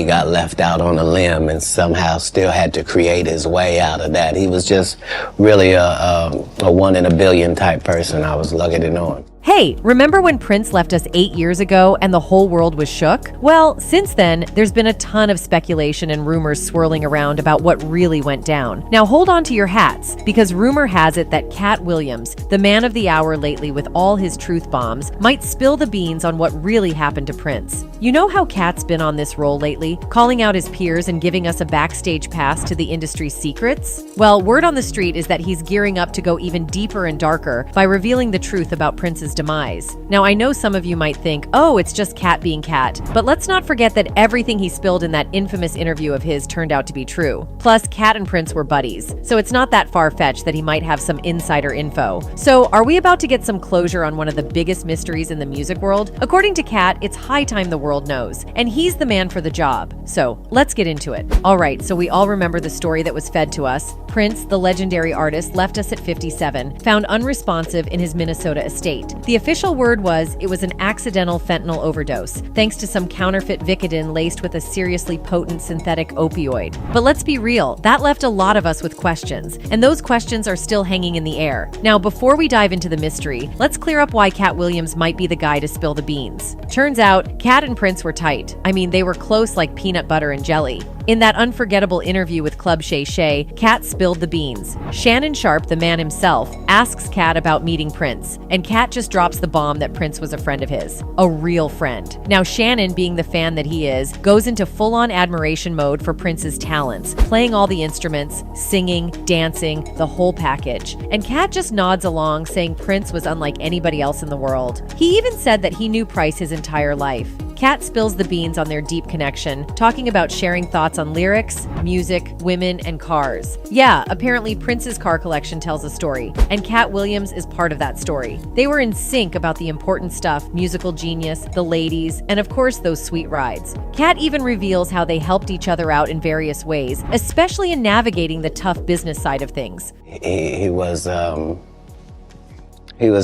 he got left out on a limb and somehow still had to create his way out of that. He was just really a one in a billion type person. I was lucky to know him. Hey, remember when Prince left us 8 years ago and the whole world was shook? Well, since then, there's been a ton of speculation and rumors swirling around about what really went down. Now hold on to your hats, because rumor has it that Katt Williams, the man of the hour lately with all his truth bombs, might spill the beans on what really happened to Prince. You know how Katt's been on this roll lately, calling out his peers and giving us a backstage pass to the industry's secrets? Well, word on the street is that he's gearing up to go even deeper and darker by revealing the truth about Prince's demise. Now, I know some of you might think, oh, it's just Katt being Katt, but let's not forget that everything he spilled in that infamous interview of his turned out to be true. Plus, Katt and Prince were buddies, so it's not that far-fetched that he might have some insider info. So, are we about to get some closure on one of the biggest mysteries in the music world? According to Katt, it's high time the world knows, and he's the man for the job. So, let's get into it. Alright, so we all remember the story that was fed to us. Prince, the legendary artist, left us at 57, found unresponsive in his Minnesota estate. The official word was it was an accidental fentanyl overdose, thanks to some counterfeit Vicodin laced with a seriously potent synthetic opioid. But let's be real, that left a lot of us with questions, and those questions are still hanging in the air. Now, before we dive into the mystery, let's clear up why Katt Williams might be the guy to spill the beans. Turns out, Katt and Prince were tight. I mean, they were close like peanut butter and jelly. In that unforgettable interview with Club Shay Shay, Katt spilled the beans. Shannon Sharpe, the man himself, asks Katt about meeting Prince, and Katt just drops the bomb that Prince was a friend of his. A real friend. Now, Shannon, being the fan that he is, goes into full-on admiration mode for Prince's talents, playing all the instruments, singing, dancing, the whole package. And Katt just nods along, saying Prince was unlike anybody else in the world. He even said that he knew Prince his entire life. Katt spills the beans on their deep connection, talking about sharing thoughts on lyrics, music, women, and cars. Yeah, apparently Prince's car collection tells a story, and Katt Williams is part of that story. They were in sync about the important stuff, musical genius, the ladies, and of course those sweet rides. Katt even reveals how they helped each other out in various ways, especially in navigating the tough business side of things. He was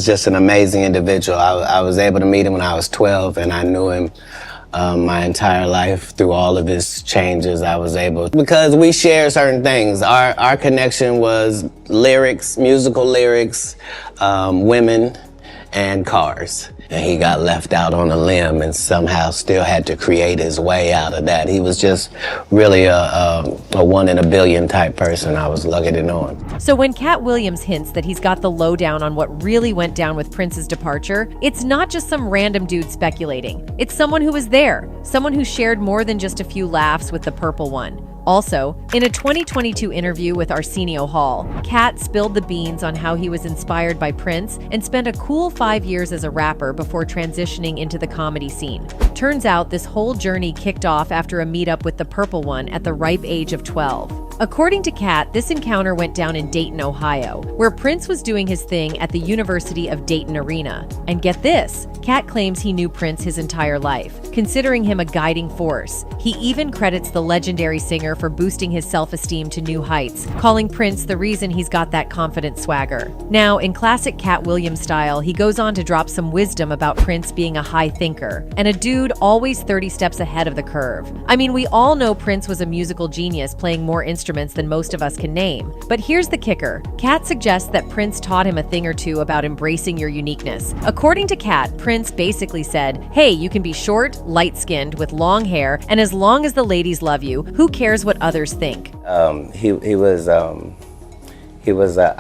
just an amazing individual. I was able to meet him when I was 12, and I knew him my entire life through all of his changes. I was able, because we share certain things. Our connection was lyrics, musical lyrics, women, and cars. And he got left out on a limb and somehow still had to create his way out of that. He was just really a one in a billion type person. I was lucky to know him. So when Katt Williams hints that he's got the lowdown on what really went down with Prince's departure, it's not just some random dude speculating. It's someone who was there, someone who shared more than just a few laughs with the purple one. Also, in a 2022 interview with Arsenio Hall, Katt spilled the beans on how he was inspired by Prince and spent a cool 5 years as a rapper before transitioning into the comedy scene. Turns out this whole journey kicked off after a meetup with the purple one at the ripe age of 12. According to Katt, this encounter went down in Dayton, Ohio, where Prince was doing his thing at the University of Dayton Arena. And get this, Katt claims he knew Prince his entire life, considering him a guiding force. He even credits the legendary singer for boosting his self-esteem to new heights, calling Prince the reason he's got that confident swagger. Now, in classic Katt Williams style, he goes on to drop some wisdom about Prince being a high thinker, and a dude always 30 steps ahead of the curve. I mean, we all know Prince was a musical genius, playing more instruments than most of us can name. But here's the kicker. Katt suggests that Prince taught him a thing or two about embracing your uniqueness. According to Katt, Prince basically said, hey, you can be short, light-skinned, with long hair, and as long as the ladies love you, who cares what others think? He was a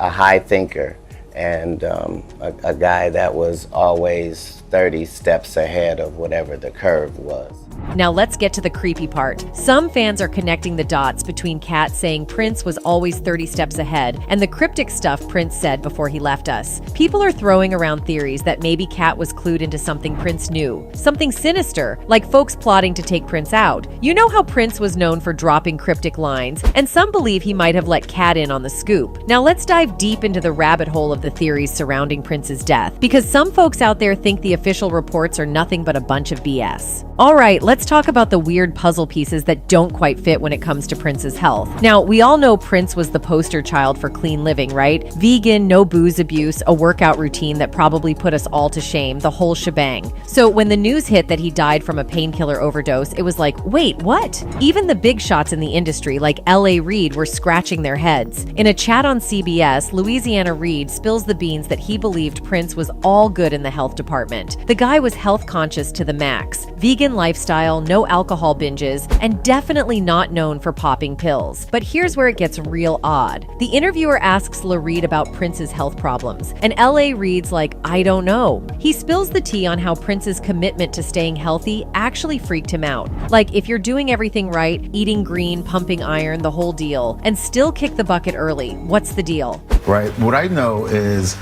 high thinker, and a guy that was always 30 steps ahead of whatever the curve was. Now let's get to the creepy part. Some fans are connecting the dots between Katt saying Prince was always 30 steps ahead and the cryptic stuff Prince said before he left us. People are throwing around theories that maybe Katt was clued into something Prince knew, something sinister, like folks plotting to take Prince out. You know how Prince was known for dropping cryptic lines, and some believe he might have let Katt in on the scoop. Now let's dive deep into the rabbit hole of the theories surrounding Prince's death, because some folks out there think the official reports are nothing but a bunch of BS. All right, let's talk about the weird puzzle pieces that don't quite fit when it comes to Prince's health. Now, we all know Prince was the poster child for clean living, right? Vegan, no booze abuse, a workout routine that probably put us all to shame, the whole shebang. So when the news hit that he died from a painkiller overdose, it was like, wait, what? Even the big shots in the industry, like L.A. Reid, were scratching their heads. In a chat on CBS, Louisiana Reid spills the beans that he believed Prince was all good in the health department. The guy was health conscious to the max, vegan lifestyle, no alcohol binges, and definitely not known for popping pills. But here's where it gets real odd. The interviewer asks Reid about Prince's health problems, and L.A. Reid's like, I don't know. He spills the tea on how Prince's commitment to staying healthy actually freaked him out. Like, if you're doing everything right, eating green, pumping iron, the whole deal, and still kick the bucket early, what's the deal? Right. What I know is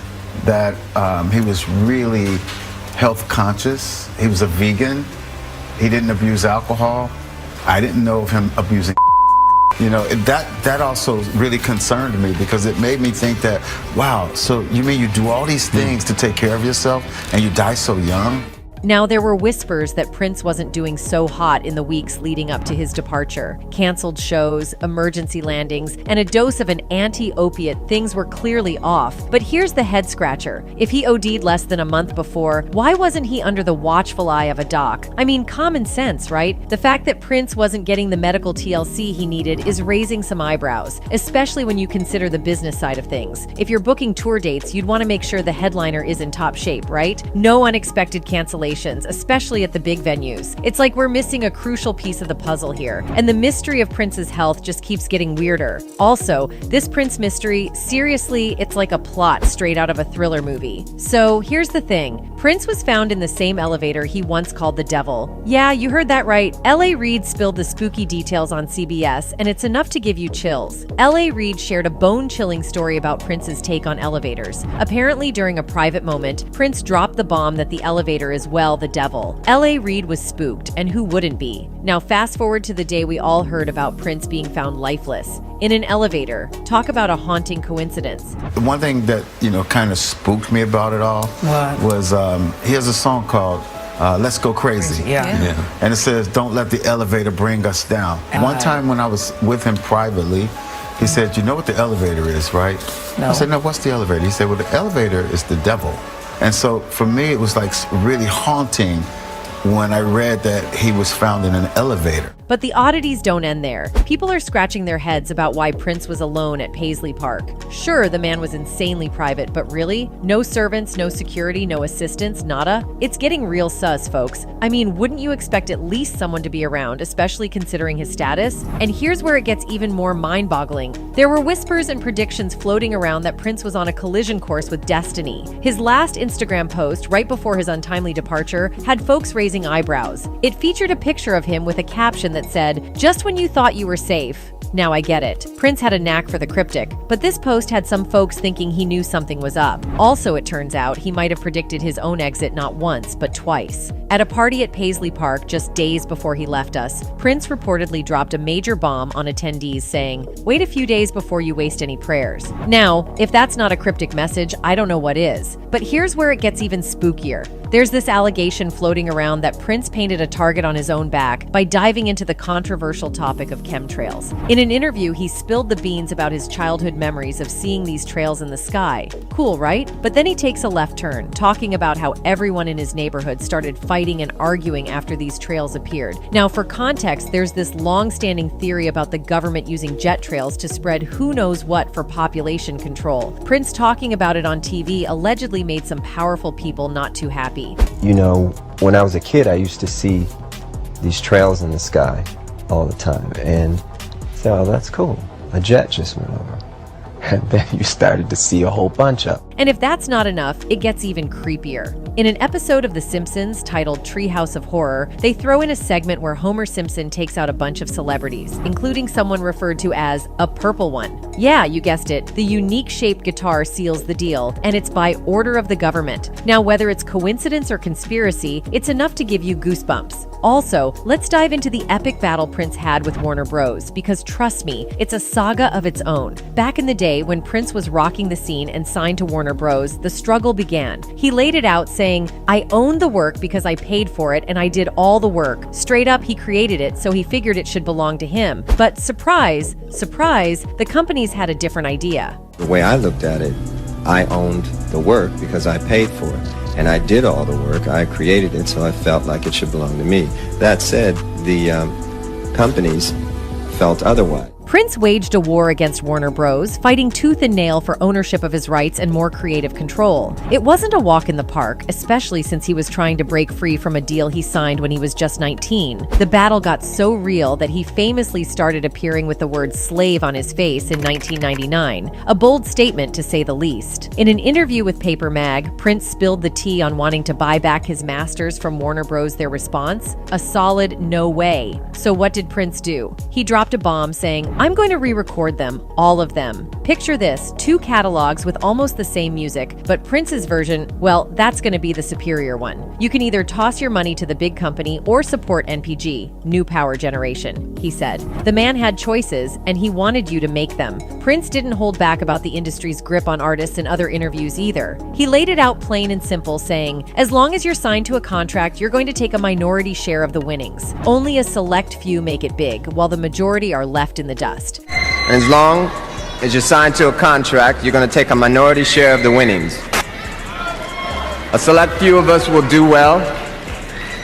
that he was really health conscious. He was a vegan. He didn't abuse alcohol. I didn't know of him abusing. You know, that also really concerned me because it made me think that, wow, so you mean you do all these things to take care of yourself and you die so young? Now, there were whispers that Prince wasn't doing so hot in the weeks leading up to his departure. Canceled shows, emergency landings, and a dose of an anti-opiate. Things were clearly off. But here's the head scratcher. If he OD'd less than a month before, why wasn't he under the watchful eye of a doc? I mean, common sense, right? The fact that Prince wasn't getting the medical TLC he needed is raising some eyebrows, especially when you consider the business side of things. If you're booking tour dates, you'd want to make sure the headliner is in top shape, right? No unexpected cancellations, especially at the big venues. It's like we're missing a crucial piece of the puzzle here, and the mystery of Prince's health just keeps getting weirder. Also, this Prince mystery, seriously, it's like a plot straight out of a thriller movie. So here's the thing. Prince was found in the same elevator he once called the devil. Yeah, you heard that right. L.A. Reid spilled the spooky details on CBS, and it's enough to give you chills. L.A. Reid shared a bone-chilling story about Prince's take on elevators. Apparently, during a private moment, Prince dropped the bomb that the elevator is the devil. L.A. Reid was spooked, and who wouldn't be? Now fast forward to the day we all heard about Prince being found lifeless in an elevator. Talk about a haunting coincidence. The one thing that, kind of spooked me about it all was he has a song called Let's Go Crazy. Yeah. And it says, don't let the elevator bring us down. One time when I was with him privately, he said, you know what the elevator is, right? No. I said, no, what's the elevator? He said, well, the elevator is the devil. And so for me, it was like really haunting when I read that he was found in an elevator. But the oddities don't end there. People are scratching their heads about why Prince was alone at Paisley Park. Sure, the man was insanely private, but really? No servants, no security, no assistants, nada? It's getting real sus, folks. I mean, wouldn't you expect at least someone to be around, especially considering his status? And here's where it gets even more mind-boggling. There were whispers and predictions floating around that Prince was on a collision course with destiny. His last Instagram post, right before his untimely departure, had folks raising eyebrows. It featured a picture of him with a caption that said, "Just when you thought you were safe." Now I get it. Prince had a knack for the cryptic, but this post had some folks thinking he knew something was up. Also, it turns out he might have predicted his own exit not once, but twice. At a party at Paisley Park just days before he left us, Prince reportedly dropped a major bomb on attendees saying, "Wait a few days before you waste any prayers." Now, if that's not a cryptic message, I don't know what is. But here's where it gets even spookier. There's this allegation floating around that Prince painted a target on his own back by diving into the controversial topic of chemtrails. In an interview, he spilled the beans about his childhood memories of seeing these trails in the sky. Cool, right? But then he takes a left turn, talking about how everyone in his neighborhood started fighting and arguing after these trails appeared. Now, for context, there's this long-standing theory about the government using jet trails to spread who knows what for population control. Prince talking about it on TV allegedly made some powerful people not too happy. You know, when I was a kid, I used to see these trails in the sky all the time, and so that's cool. A jet just went over. And then you started to see a whole bunch of. And if that's not enough, it gets even creepier. In an episode of The Simpsons titled Treehouse of Horror, they throw in a segment where Homer Simpson takes out a bunch of celebrities, including someone referred to as a purple one. Yeah, you guessed it, the unique shaped guitar seals the deal, and it's by order of the government. Now, whether it's coincidence or conspiracy, it's enough to give you goosebumps. Also, let's dive into the epic battle Prince had with Warner Bros., because trust me, it's a saga of its own. Back in the day, when Prince was rocking the scene and signed to Warner Warner Bros., the struggle began. He laid it out saying, "I owned the work because I paid for it and I did all the work. Straight up, he created it, so he figured it should belong to him." But surprise, surprise, the companies had a different idea. The way I looked at it, I owned the work because I paid for it. And I did all the work. I created it, so I felt like it should belong to me. That said, the companies felt otherwise. Prince waged a war against Warner Bros., fighting tooth and nail for ownership of his rights and more creative control. It wasn't a walk in the park, especially since he was trying to break free from a deal he signed when he was just 19. The battle got so real that he famously started appearing with the word slave on his face in 1999, a bold statement to say the least. In an interview with Paper Mag, Prince spilled the tea on wanting to buy back his masters from Warner Bros. Their response? A solid no way. So what did Prince do? He dropped a bomb saying, "I'm going to re-record them, all of them." Picture this, 2 catalogs with almost the same music, but Prince's version, well, that's going to be the superior one. You can either toss your money to the big company or support NPG, New Power Generation, he said. The man had choices, and he wanted you to make them. Prince didn't hold back about the industry's grip on artists in other interviews either. He laid it out plain and simple, saying, "As long as you're signed to a contract, you're going to take a minority share of the winnings. Only a select few make it big, while the majority are left in the dust." As long as you're signed to a contract, you're going to take a minority share of the winnings. A select few of us will do well,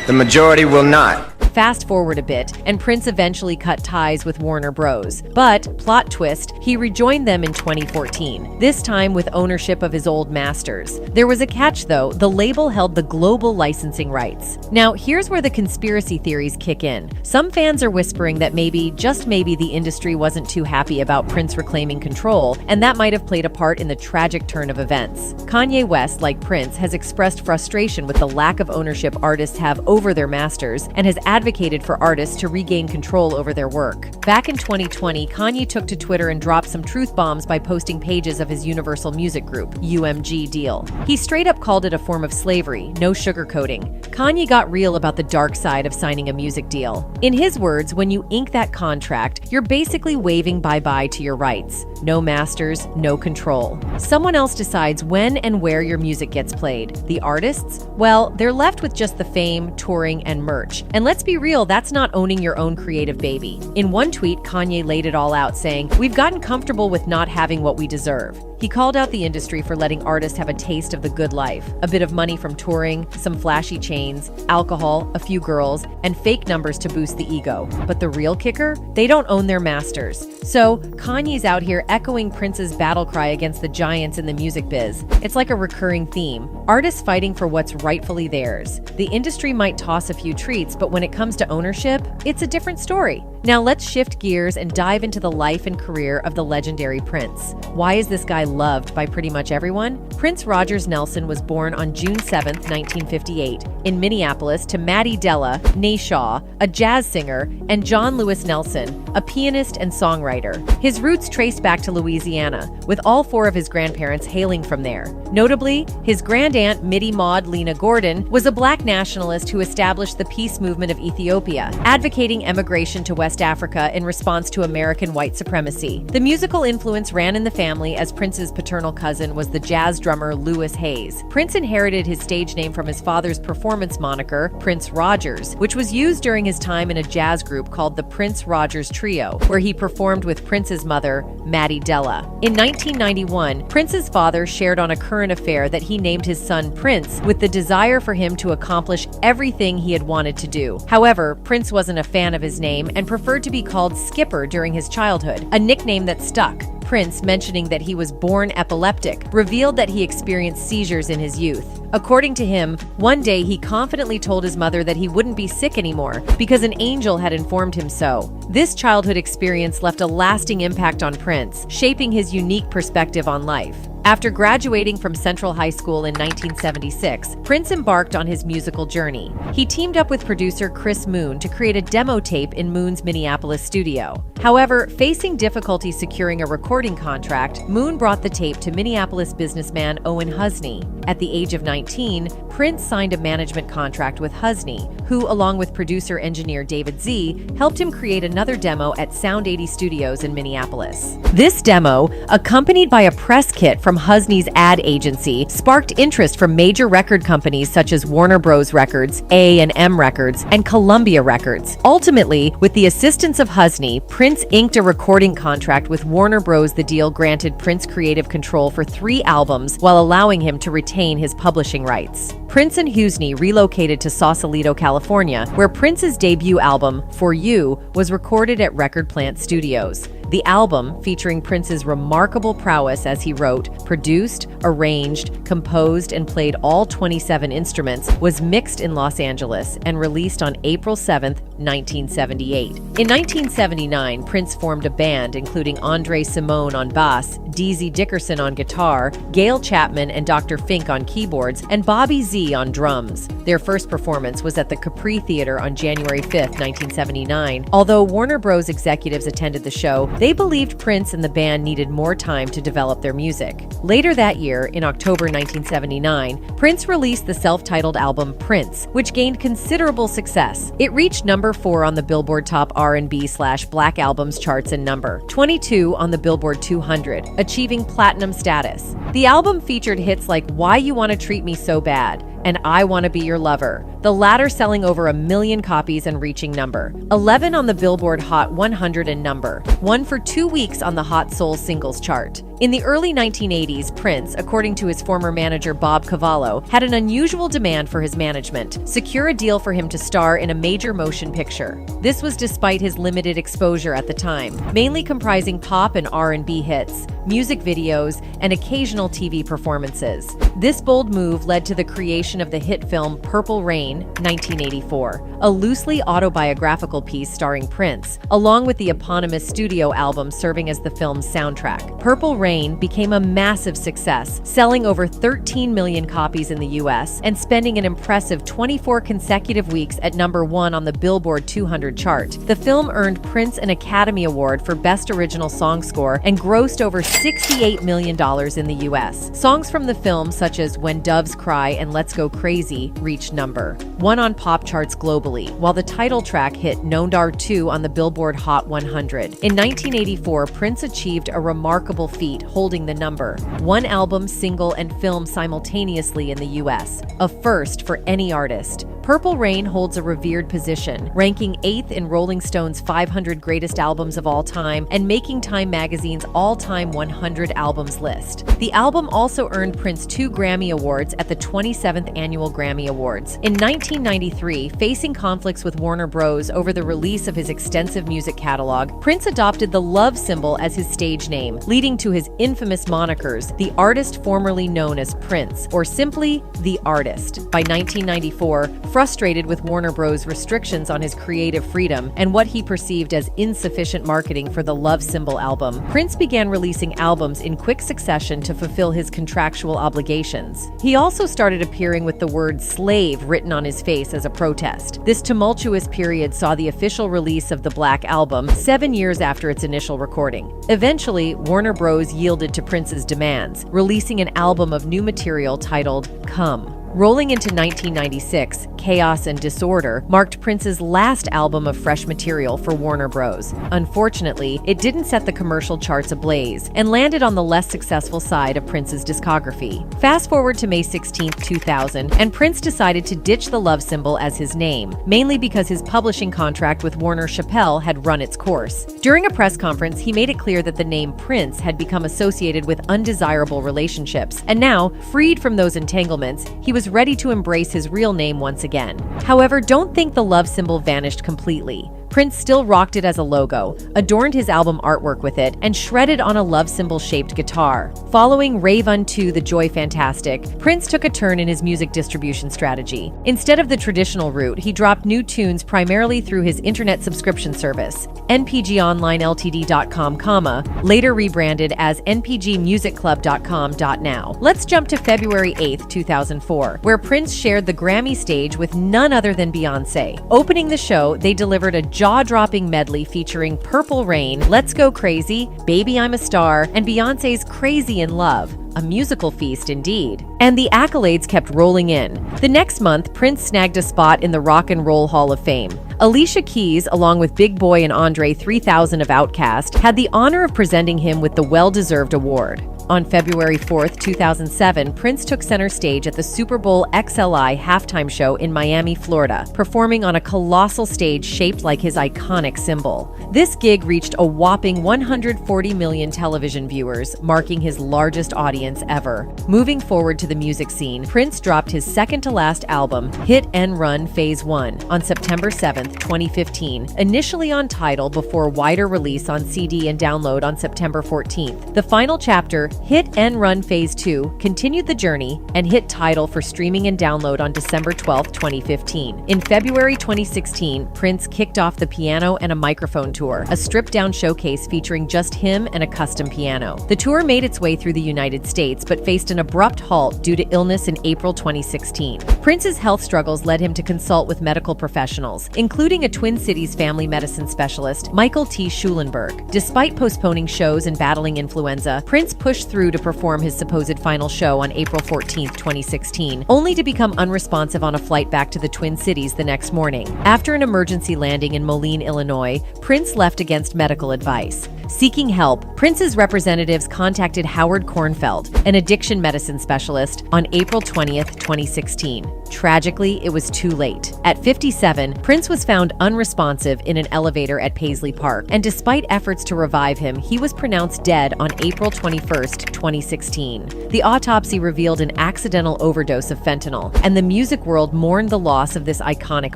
the majority will not. Fast forward a bit, and Prince eventually cut ties with Warner Bros. But, plot twist, he rejoined them in 2014, this time with ownership of his old masters. There was a catch though, the label held the global licensing rights. Now, here's where the conspiracy theories kick in. Some fans are whispering that maybe, just maybe, the industry wasn't too happy about Prince reclaiming control, and that might have played a part in the tragic turn of events. Kanye West, like Prince, has expressed frustration with the lack of ownership artists have over their masters, and has advocated for artists to regain control over their work. Back in 2020, Kanye took to Twitter and dropped some truth bombs by posting pages of his Universal Music Group, UMG, deal. He straight up called it a form of slavery, no sugarcoating. Kanye got real about the dark side of signing a music deal. In his words, when you ink that contract, you're basically waving bye-bye to your rights. No masters, no control. Someone else decides when and where your music gets played. The artists? Well, they're left with just the fame, touring, and merch. And let's be real, that's not owning your own creative baby. In one tweet, Kanye laid it all out, saying, "We've gotten comfortable with not having what we deserve." He called out the industry for letting artists have a taste of the good life. A bit of money from touring, some flashy chains, alcohol, a few girls, and fake numbers to boost the ego. But the real kicker? They don't own their masters. So, Kanye's out here echoing Prince's battle cry against the giants in the music biz. It's like a recurring theme. Artists fighting for what's rightfully theirs. The industry might toss a few treats, but when it comes to ownership, it's a different story. Now let's shift gears and dive into the life and career of the legendary Prince. Why is this guy loved by pretty much everyone? Prince Rogers Nelson was born on June 7, 1958, in Minneapolis to Maddie Della, née Shaw, a jazz singer, and John Lewis Nelson, a pianist and songwriter. His roots traced back to Louisiana, with all 4 of his grandparents hailing from there. Notably, his grandaunt Mittie Maud Lena Gordon was a black nationalist who established the peace movement of Ethiopia, advocating emigration to West Africa in response to American white supremacy. The musical influence ran in the family, as Prince's paternal cousin was the jazz drummer Louis Hayes. Prince inherited his stage name from his father's performance moniker, Prince Rogers, which was used during his time in a jazz group called the Prince Rogers Trio, where he performed with Prince's mother, Maddie Della. In 1991, Prince's father shared on a current affair that he named his son Prince with the desire for him to accomplish everything he had wanted to do. However, Prince wasn't a fan of his name and preferred to be called Skipper during his childhood, a nickname that stuck. Prince, mentioning that he was born epileptic, revealed that he experienced seizures in his youth. According to him, one day he confidently told his mother that he wouldn't be sick anymore because an angel had informed him so. This childhood experience left a lasting impact on Prince, shaping his unique perspective on life. After graduating from Central High School in 1976, Prince embarked on his musical journey. He teamed up with producer Chris Moon to create a demo tape in Moon's Minneapolis studio. However, facing difficulty securing a recording contract, Moon brought the tape to Minneapolis businessman Owen Husney. At the age of 19, Prince signed a management contract with Husney, who, along with producer-engineer David Z, helped him create another demo at Sound 80 Studios in Minneapolis. This demo, accompanied by a press kit from from Husney's ad agency sparked interest from major record companies such as Warner Bros. Records, A&M Records, and Columbia Records. Ultimately, with the assistance of Husney, Prince inked a recording contract with Warner Bros. The deal granted Prince creative control for 3 albums while allowing him to retain his publishing rights. Prince and Husney relocated to Sausalito, California, where Prince's debut album, For You, was recorded at Record Plant Studios. The album, featuring Prince's remarkable prowess as he wrote, produced, arranged, composed, and played all 27 instruments, was mixed in Los Angeles and released on April 7, 1978. In 1979, Prince formed a band including Andre Simone on bass, Deezy Dickerson on guitar, Gail Chapman and Dr. Fink on keyboards, and Bobby Z on drums. Their first performance was at the Capri Theater on January 5, 1979. Although Warner Bros. Executives attended the show, they believed Prince and the band needed more time to develop their music. Later that year, in October 1979, Prince released the self-titled album Prince, which gained considerable success. It reached number 4 on the Billboard Top R&B/Black Albums charts and number 22 on the Billboard 200, achieving platinum status. The album featured hits like Why You Wanna Treat Me So Bad and I Wanna Be Your Lover, the latter selling over 1 million copies and reaching number 11 on the Billboard Hot 100 and number 1 for 2 weeks on the Hot Soul Singles chart. In the early 1980s, Prince, according to his former manager Bob Cavallo, had an unusual demand for his management: secure a deal for him to star in a major motion picture. This was despite his limited exposure at the time, mainly comprising pop and R&B hits, music videos, and occasional TV performances. This bold move led to the creation of the hit film Purple Rain, 1984, a loosely autobiographical piece starring Prince, along with the eponymous studio album serving as the film's soundtrack. Purple Rain became a massive success, selling over 13 million copies in the US and spending an impressive 24 consecutive weeks at number 1 on the Billboard 200 chart. The film earned Prince an Academy Award for Best Original Song Score and grossed over $68 million in the US. Songs from the film, such as When Doves Cry and Let's Go Crazy, reached number 1 on pop charts globally, while the title track hit Nondar 2 on the Billboard Hot 100. In 1984, Prince achieved a remarkable feat, holding the number 1 album, single, and film simultaneously in the US, a first for any artist. Purple Rain holds a revered position, ranking 8th in Rolling Stone's 500 Greatest Albums of All Time and making Time magazine's all-time 100 albums list. The album also earned Prince 2 Grammy Awards at the 27th Annual Grammy Awards. In 1993, facing conflicts with Warner Bros. Over the release of his extensive music catalog, Prince adopted the love symbol as his stage name, leading to his infamous monikers, the artist formerly known as Prince, or simply the artist. By 1994, frustrated with Warner Bros. Restrictions on his creative freedom and what he perceived as insufficient marketing for the Love Symbol album, Prince began releasing albums in quick succession to fulfill his contractual obligations. He also started appearing with the word slave written on his face as a protest. This tumultuous period saw the official release of the Black Album 7 years after its initial recording. Eventually, Warner Bros. Yielded to Prince's demands, releasing an album of new material titled Come. Rolling into 1996, Chaos and Disorder marked Prince's last album of fresh material for Warner Bros. Unfortunately, it didn't set the commercial charts ablaze and landed on the less successful side of Prince's discography. Fast forward to May 16, 2000, and Prince decided to ditch the love symbol as his name, mainly because his publishing contract with Warner Chappell had run its course. During a press conference, he made it clear that the name Prince had become associated with undesirable relationships, and now, freed from those entanglements, he was ready to embrace his real name once again. However, don't think the love symbol vanished completely. Prince still rocked it as a logo, adorned his album artwork with it, and shredded on a love symbol-shaped guitar. Following Rave Unto the Joy Fantastic, Prince took a turn in his music distribution strategy. Instead of the traditional route, he dropped new tunes primarily through his internet subscription service, npgonlineltd.com, later rebranded as npgmusicclub.com.now. Let's jump to February 8, 2004, where Prince shared the Grammy stage with none other than Beyoncé. Opening the show, they delivered a jaw-dropping medley featuring Purple Rain, Let's Go Crazy, Baby I'm a Star, and Beyoncé's Crazy in Love. A musical feast indeed. And the accolades kept rolling in. The next month, Prince snagged a spot in the Rock and Roll Hall of Fame. Alicia Keys, along with Big Boy and Andre 3000 of Outkast, had the honor of presenting him with the well-deserved award. On February 4th, 2007, Prince took center stage at the Super Bowl XLI halftime show in Miami, Florida, performing on a colossal stage shaped like his iconic symbol. This gig reached a whopping 140 million television viewers, marking his largest audience ever. Moving forward to the music scene, Prince dropped his second-to-last album, Hit and Run Phase 1, on September 7, 2015, initially on Tidal before wider release on CD and download on September 14th. The final chapter, Hit and Run Phase 2, continued the journey and hit Tidal for streaming and download on December 12, 2015. In February 2016, Prince kicked off the Piano and a Microphone tour, a stripped-down showcase featuring just him and a custom piano. The tour made its way through the United States but faced an abrupt halt due to illness in April 2016. Prince's health struggles led him to consult with medical professionals, including a Twin Cities family medicine specialist, Michael T. Schulenberg. Despite postponing shows and battling influenza, Prince pushed through to perform his supposed final show on April 14, 2016, only to become unresponsive on a flight back to the Twin Cities the next morning. After an emergency landing in Moline, Illinois, Prince left against medical advice. Seeking help, Prince's representatives contacted Howard Kornfeld, an addiction medicine specialist, on April 20th, 2016. Tragically, it was too late. At 57, Prince was found unresponsive in an elevator at Paisley Park, and despite efforts to revive him, he was pronounced dead on April 21st, 2016. The autopsy revealed an accidental overdose of fentanyl, and the music world mourned the loss of this iconic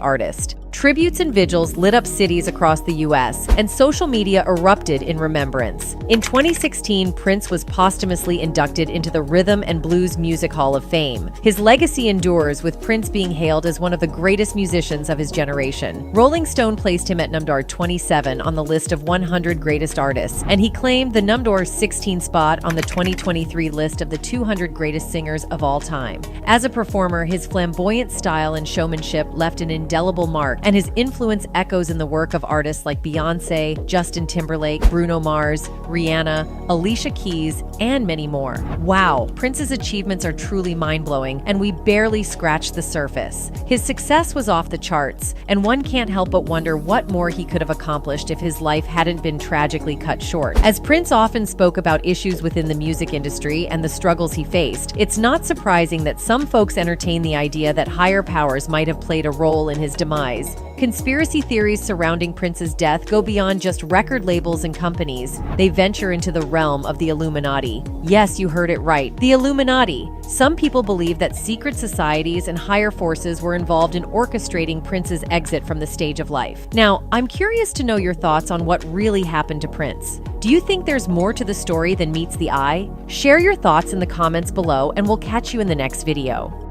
artist. Tributes and vigils lit up cities across the U.S., and social media erupted in remembrance. In 2016, Prince was posthumously inducted into the Rhythm and Blues Music Hall of Fame. His legacy endures, with Prince being hailed as one of the greatest musicians of his generation. Rolling Stone placed him at number 27 on the list of 100 greatest artists, and he claimed the number 16 spot on the 2023 list of the 200 greatest singers of all time. As a performer, his flamboyant style and showmanship left an indelible mark, and his influence echoes in the work of artists like Beyoncé, Justin Timberlake, Bruno Mars, Rihanna, Alicia Keys, and many more. Wow, Prince's achievements are truly mind-blowing, and we barely scratched the surface. His success was off the charts, and one can't help but wonder what more he could have accomplished if his life hadn't been tragically cut short. As Prince often spoke about issues within the music industry and the struggles he faced, it's not surprising that some folks entertain the idea that higher powers might have played a role in his demise. Conspiracy theories surrounding Prince's death go beyond just record labels and companies. They venture into the realm of the Illuminati. Yes, you heard it right, the Illuminati. Some people believe that secret societies and higher forces were involved in orchestrating Prince's exit from the stage of life. Now, I'm curious to know your thoughts on what really happened to Prince. Do you think there's more to the story than meets the eye? Share your thoughts in the comments below, and we'll catch you in the next video.